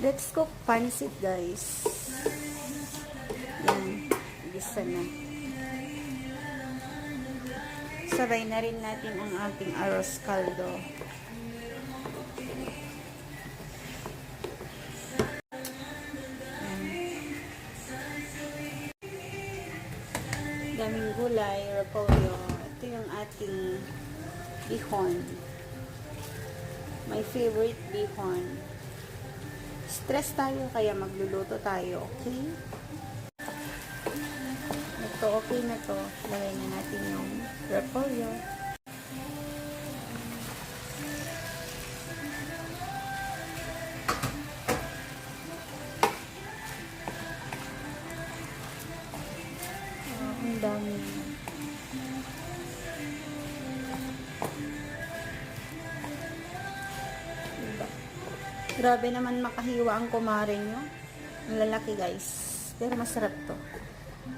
Let's cook pancit, guys. Yan. Gisa na. Sabay na rin natin ang ating arroz caldo. Yan. Daming gulay, repolyo. Ito yung ating bihon. My favorite bihon. Stress tayo, kaya magluluto tayo, okay? Ito, okay na to. Lagay na natin yung repolyo. Ang dami. Grabe naman makahiwa ang kumaring nyo. Ang lalaki, guys. Pero masarap to.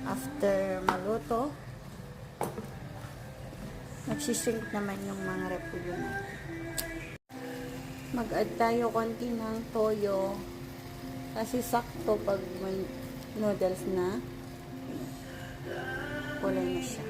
After maluto, nagsishrink naman yung mga repolyo na. Mag-add tayo konti ng toyo. Kasi sakto pag may noodles na. Kulay na siya.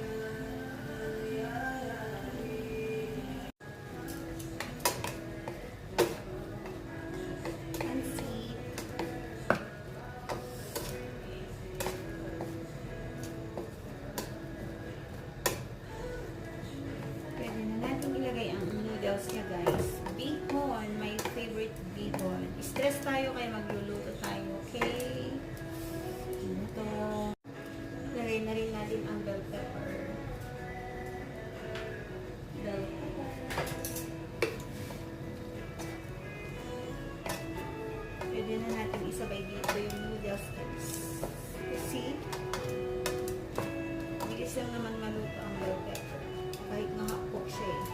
Noodles niya, guys. Bihon, my favorite bihon. Stress tayo kaya magluluto tayo, okay? Ito. Lagay na rin natin ang bell pepper. Bell pepper. Pwede na natin isabay dito yung noodles, guys. Kasi, bilis lang naman maluto ang bell pepper. Kahit nakapok siya eh.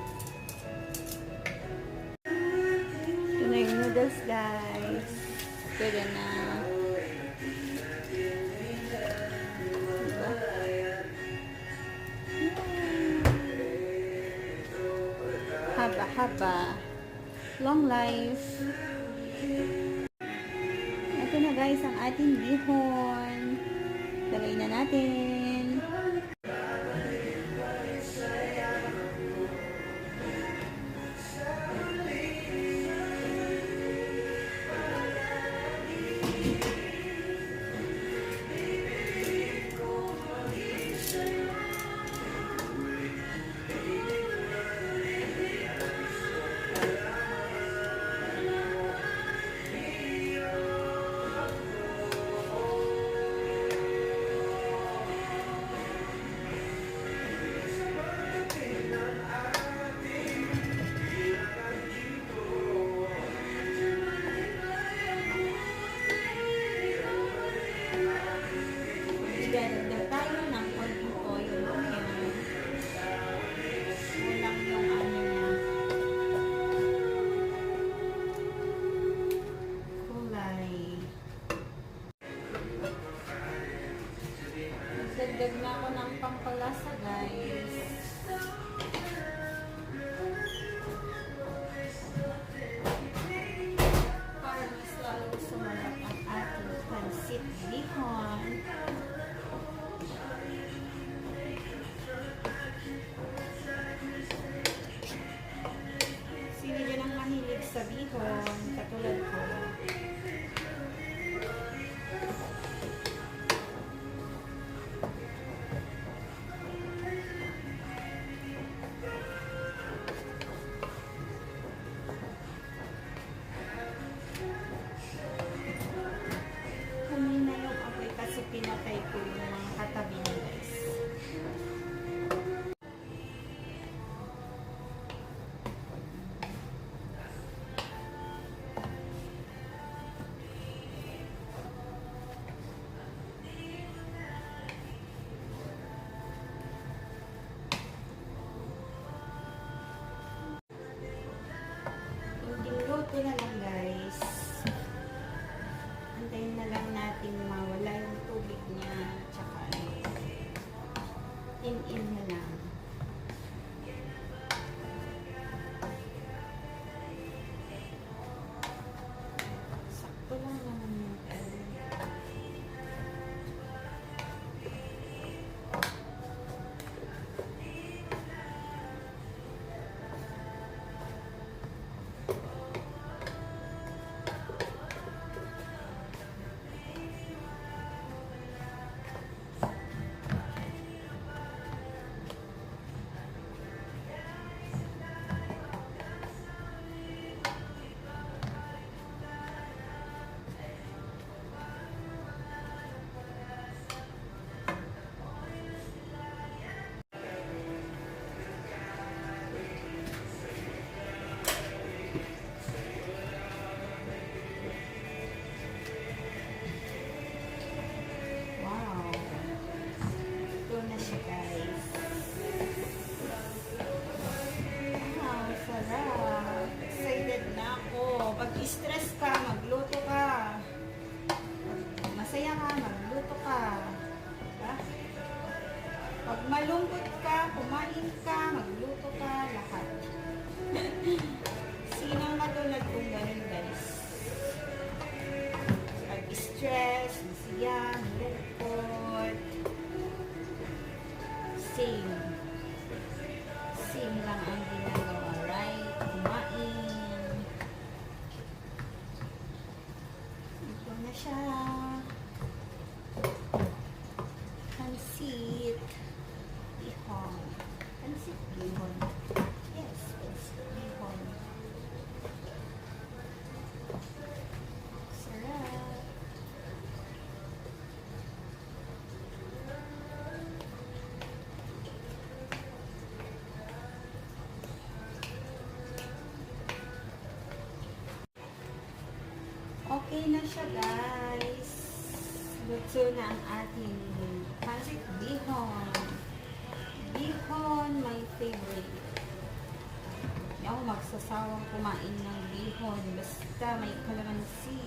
Noodles, guys. Pwede na. Diba? Haba-haba. Long life. Ito na, guys, ang ating bihon. Lagay na natin. Dagdag tayo ng konting toyo mamaya. Kulang yung ano niya. Kulay. Dagdag na ako ng pampalasa, guys. Para mas lalo sumarap ang ating pancit bihon. Sino dyan ang mahilig sa bihon, katulad ko? Kanina yung apoy kasi pinatay ko yung mga katabi niya, guys. Luto na lang, guys. Antayin na lang natin mawala yung tubig niya. Tsaka in na lang. Sakto lang. stress ka, magluto ka. Pag masaya ka, magluto ka. Diba? Pag malungkot ka, kumain ka, magluto ka, lahat. Sino ang matulad kong ganun, guys? Pag stress, masaya, malungkot. Same. Same lang ang ginagawa, right? Kumain. Ito na siya. Pansit. Bihon. Pansit bihon. Yes, pansit bihon. Sarap. Okay na siya, guys. Luto na ang ating pansit bihon. Bihon, my favorite. Hindi ako magsasawang kumain ng bihon. Basta may kalamansi.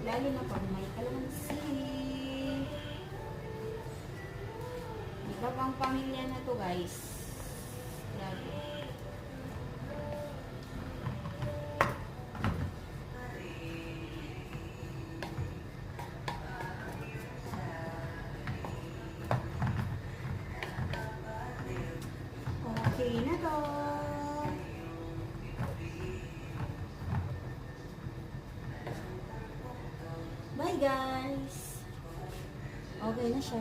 Lalo na pag may kalamansi. Iba pang pamilya na to, guys. Grabe. Okay na to. Bye, guys. Okay na siya.